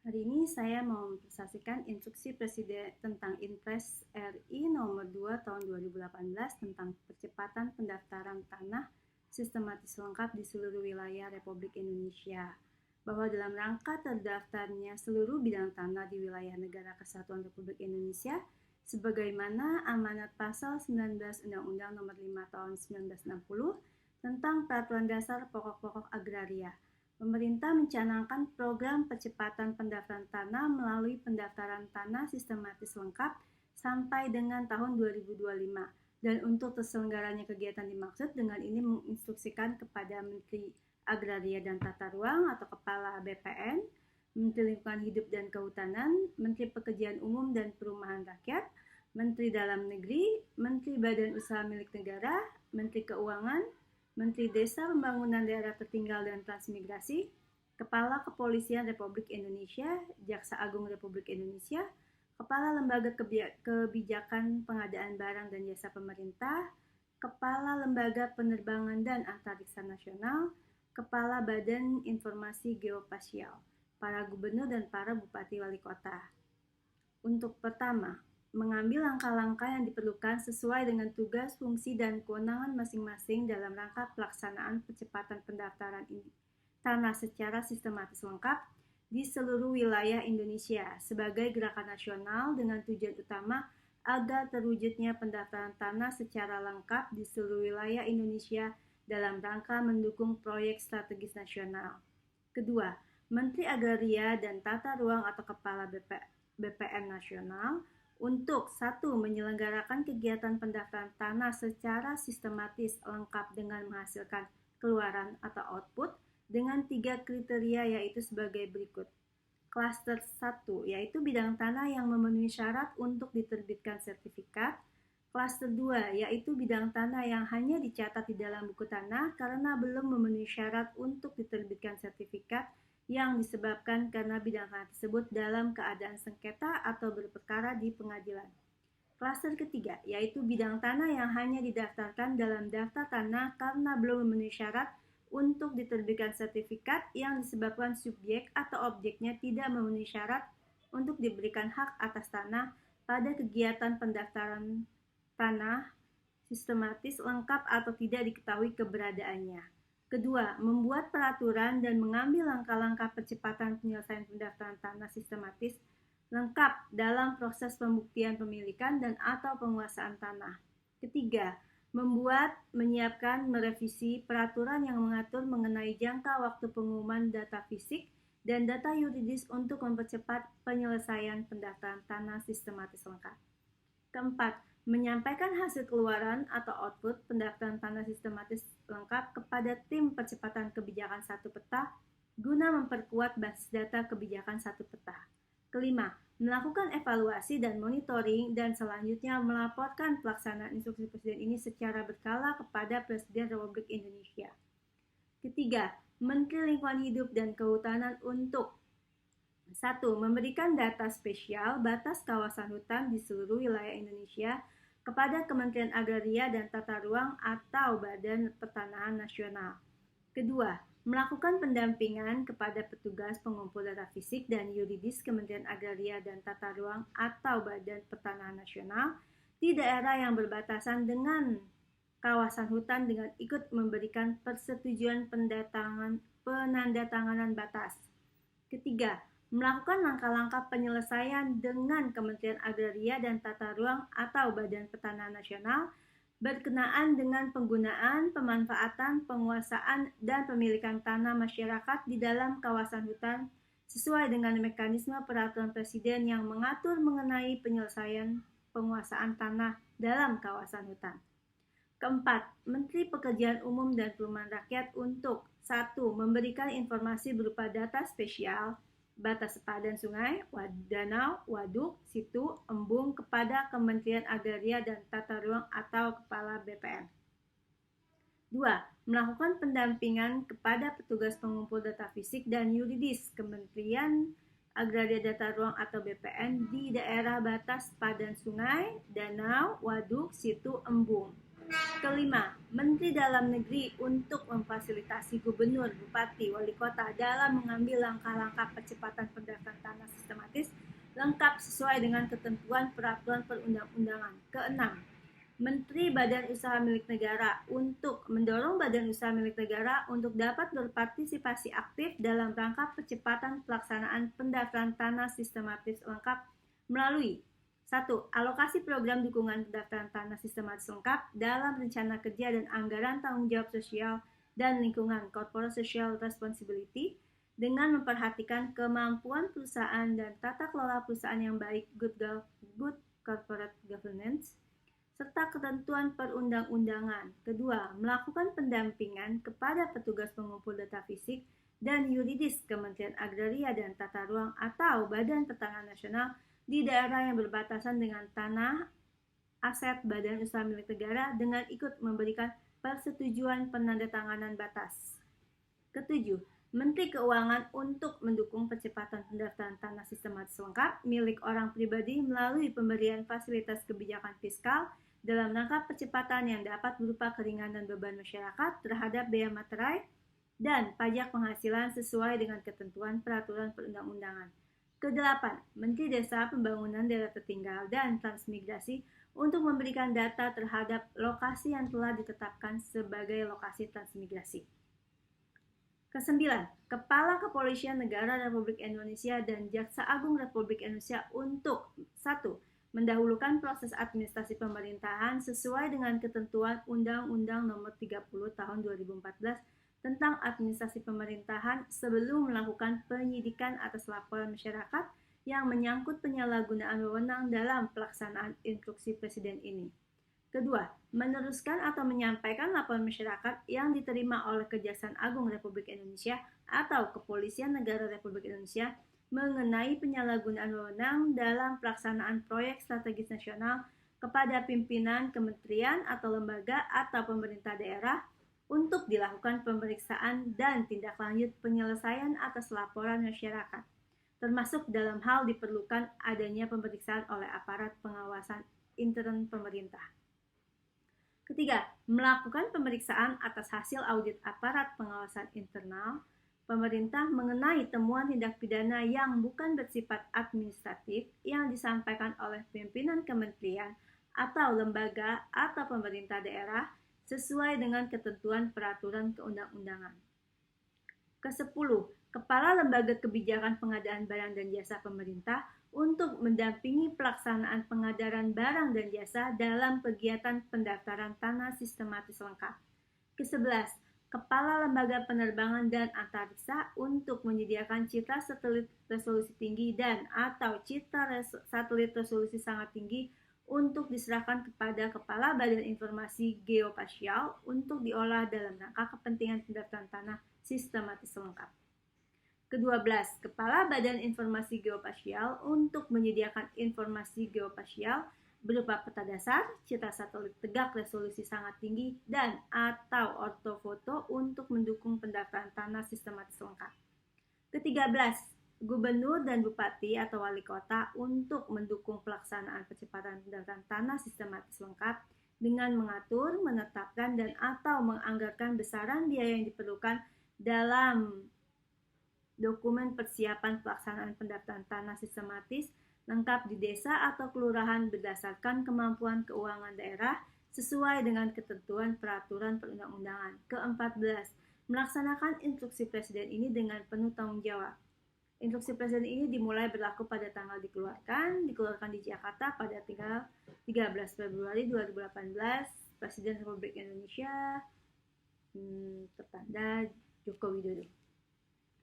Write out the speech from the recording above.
Hari ini saya mau mempresentasikan instruksi Presiden tentang Inpres RI nomor 2 tahun 2018 tentang percepatan pendaftaran tanah sistematis lengkap di seluruh wilayah Republik Indonesia. Bahwa dalam rangka terdaftarnya seluruh bidang tanah di wilayah Negara Kesatuan Republik Indonesia, sebagaimana amanat pasal 19 Undang-Undang nomor 5 tahun 1960 tentang Peraturan Dasar Pokok-Pokok Agraria, pemerintah mencanangkan program percepatan pendaftaran tanah melalui pendaftaran tanah sistematis lengkap sampai dengan tahun 2025. Dan untuk terselenggaranya kegiatan dimaksud dengan ini menginstruksikan kepada Menteri Agraria dan Tata Ruang atau Kepala BPN, Menteri Lingkungan Hidup dan Kehutanan, Menteri Pekerjaan Umum dan Perumahan Rakyat, Menteri Dalam Negeri, Menteri Badan Usaha Milik Negara, Menteri Keuangan, Menteri Desa, Pembangunan Daerah Tertinggal dan Transmigrasi, Kepala Kepolisian Republik Indonesia, Jaksa Agung Republik Indonesia, Kepala Lembaga Kebijakan Pengadaan Barang dan Jasa Pemerintah, Kepala Lembaga Penerbangan dan Antariksa Nasional, Kepala Badan Informasi Geospasial, para gubernur dan para bupati wali kota. Untuk pertama, mengambil langkah-langkah yang diperlukan sesuai dengan tugas, fungsi, dan kewenangan masing-masing dalam rangka pelaksanaan percepatan pendaftaran tanah secara sistematis lengkap di seluruh wilayah Indonesia sebagai gerakan nasional dengan tujuan utama agar terwujudnya pendaftaran tanah secara lengkap di seluruh wilayah Indonesia dalam rangka mendukung proyek strategis nasional. Kedua, Menteri Agraria dan Tata Ruang atau Kepala BPN Nasional untuk 1. Menyelenggarakan kegiatan pendaftaran tanah secara sistematis lengkap dengan menghasilkan keluaran atau output dengan 3 kriteria yaitu sebagai berikut. Klaster 1 yaitu bidang tanah yang memenuhi syarat untuk diterbitkan sertifikat. Klaster 2 yaitu bidang tanah yang hanya dicatat di dalam buku tanah karena belum memenuhi syarat untuk diterbitkan sertifikat yang disebabkan karena bidang tanah tersebut dalam keadaan sengketa atau berperkara di pengadilan. Klaster ketiga yaitu bidang tanah yang hanya didaftarkan dalam daftar tanah karena belum memenuhi syarat untuk diterbitkan sertifikat yang disebabkan subjek atau objeknya tidak memenuhi syarat untuk diberikan hak atas tanah pada kegiatan pendaftaran tanah sistematis lengkap atau tidak diketahui keberadaannya. Kedua, membuat peraturan dan mengambil langkah-langkah percepatan penyelesaian pendaftaran tanah sistematis lengkap dalam proses pembuktian pemilikan dan atau penguasaan tanah. Ketiga, menyiapkan, merevisi peraturan yang mengatur mengenai jangka waktu pengumuman data fisik dan data yuridis untuk mempercepat penyelesaian pendaftaran tanah sistematis lengkap. Keempat, menyampaikan hasil keluaran atau output pendaftaran tanah sistematis lengkap kepada tim percepatan kebijakan satu peta guna memperkuat basis data kebijakan satu peta. Kelima, melakukan evaluasi dan monitoring dan selanjutnya melaporkan pelaksanaan instruksi Presiden ini secara berkala kepada Presiden Republik Indonesia. Ketiga, Menteri Lingkungan Hidup dan Kehutanan untuk 1. Memberikan data spesial batas kawasan hutan di seluruh wilayah Indonesia kepada Kementerian Agraria dan Tata Ruang atau Badan Pertanahan Nasional. Kedua, melakukan pendampingan kepada petugas pengumpul data fisik dan yuridis Kementerian Agraria dan Tata Ruang atau Badan Pertanahan Nasional di daerah yang berbatasan dengan kawasan hutan dengan ikut memberikan persetujuan penandatanganan batas. Ketiga, melakukan langkah-langkah penyelesaian dengan Kementerian Agraria dan Tata Ruang atau Badan Pertanahan Nasional berkenaan dengan penggunaan, pemanfaatan, penguasaan, dan pemilikan tanah masyarakat di dalam kawasan hutan sesuai dengan mekanisme peraturan Presiden yang mengatur mengenai penyelesaian penguasaan tanah dalam kawasan hutan. Keempat, Menteri Pekerjaan Umum dan Perumahan Rakyat untuk 1. Memberikan informasi berupa data spesial batas sepadan sungai, danau, waduk, situ, embung kepada Kementerian Agraria dan Tata Ruang atau Kepala BPN. 2. Melakukan pendampingan kepada petugas pengumpul data fisik dan yuridis Kementerian Agraria dan Tata Ruang atau BPN di daerah batas sepadan sungai, danau, waduk, situ, embung. Kelima, Menteri Dalam Negeri untuk memfasilitasi gubernur, bupati, wali kota dalam mengambil langkah-langkah percepatan pendaftaran tanah sistematis lengkap sesuai dengan ketentuan peraturan perundang-undangan. Keenam, Menteri Badan Usaha Milik Negara untuk mendorong Badan Usaha Milik Negara untuk dapat berpartisipasi aktif dalam rangka percepatan pelaksanaan pendaftaran tanah sistematis lengkap melalui 1. Alokasi program dukungan pendaftaran tanah sistematis lengkap dalam rencana kerja dan anggaran tanggung jawab sosial dan lingkungan Corporate Social Responsibility dengan memperhatikan kemampuan perusahaan dan tata kelola perusahaan yang baik, good corporate governance, serta ketentuan perundang-undangan. Kedua, melakukan pendampingan kepada petugas pengumpul data fisik dan yuridis Kementerian Agraria dan Tata Ruang atau Badan Pertanahan Nasional di daerah yang berbatasan dengan tanah aset Badan Usaha Milik Negara dengan ikut memberikan persetujuan penandatanganan batas. Ketujuh, Menteri Keuangan untuk mendukung percepatan pendaftaran tanah sistematis lengkap milik orang pribadi melalui pemberian fasilitas kebijakan fiskal dalam rangka percepatan yang dapat berupa keringanan beban masyarakat terhadap biaya materai dan pajak penghasilan sesuai dengan ketentuan peraturan perundang-undangan. Kedelapan, Menteri Desa, Pembangunan Daerah Tertinggal dan Transmigrasi untuk memberikan data terhadap lokasi yang telah ditetapkan sebagai lokasi transmigrasi. Kesembilan, Kepala Kepolisian Negara Republik Indonesia dan Jaksa Agung Republik Indonesia untuk 1. Mendahulukan proses administrasi pemerintahan sesuai dengan ketentuan Undang-Undang Nomor 30 Tahun 2014 tentang administrasi pemerintahan sebelum melakukan penyidikan atas laporan masyarakat yang menyangkut penyalahgunaan wewenang dalam pelaksanaan instruksi Presiden ini. Kedua, meneruskan atau menyampaikan laporan masyarakat yang diterima oleh Kejaksaan Agung Republik Indonesia atau Kepolisian Negara Republik Indonesia mengenai penyalahgunaan wewenang dalam pelaksanaan proyek strategis nasional kepada pimpinan kementerian atau lembaga atau pemerintah daerah untuk dilakukan pemeriksaan dan tindak lanjut penyelesaian atas laporan masyarakat, termasuk dalam hal diperlukan adanya pemeriksaan oleh aparat pengawasan intern pemerintah. Ketiga, melakukan pemeriksaan atas hasil audit aparat pengawasan internal pemerintah mengenai temuan tindak pidana yang bukan bersifat administratif yang disampaikan oleh pimpinan kementerian atau lembaga atau pemerintah daerah sesuai dengan ketentuan peraturan keundang-undangan. Kesepuluh, Kepala Lembaga Kebijakan Pengadaan Barang dan Jasa Pemerintah untuk mendampingi pelaksanaan pengadaan barang dan jasa dalam kegiatan pendaftaran tanah sistematis lengkap. Kesebelas, Kepala Lembaga Penerbangan dan Antariksa untuk menyediakan citra satelit resolusi tinggi dan atau citra satelit resolusi sangat tinggi untuk diserahkan kepada Kepala Badan Informasi Geospasial untuk diolah dalam rangka kepentingan pendaftaran tanah sistematis lengkap. Ke-12, Kepala Badan Informasi Geospasial untuk menyediakan informasi geospasial berupa peta dasar, citra satelit tegak resolusi sangat tinggi, dan atau ortofoto untuk mendukung pendaftaran tanah sistematis lengkap. Ke-13, Gubernur dan Bupati atau Wali Kota untuk mendukung pelaksanaan percepatan pendaftaran tanah sistematis lengkap dengan mengatur, menetapkan, dan atau menganggarkan besaran biaya yang diperlukan dalam dokumen persiapan pelaksanaan pendaftaran tanah sistematis lengkap di desa atau kelurahan berdasarkan kemampuan keuangan daerah sesuai dengan ketentuan peraturan perundang-undangan. Ke-14, melaksanakan instruksi Presiden ini dengan penuh tanggung jawab. Instruksi Presiden ini dimulai berlaku pada tanggal dikeluarkan di Jakarta pada tanggal 13 Februari 2018, Presiden Republik Indonesia tertanda Joko Widodo.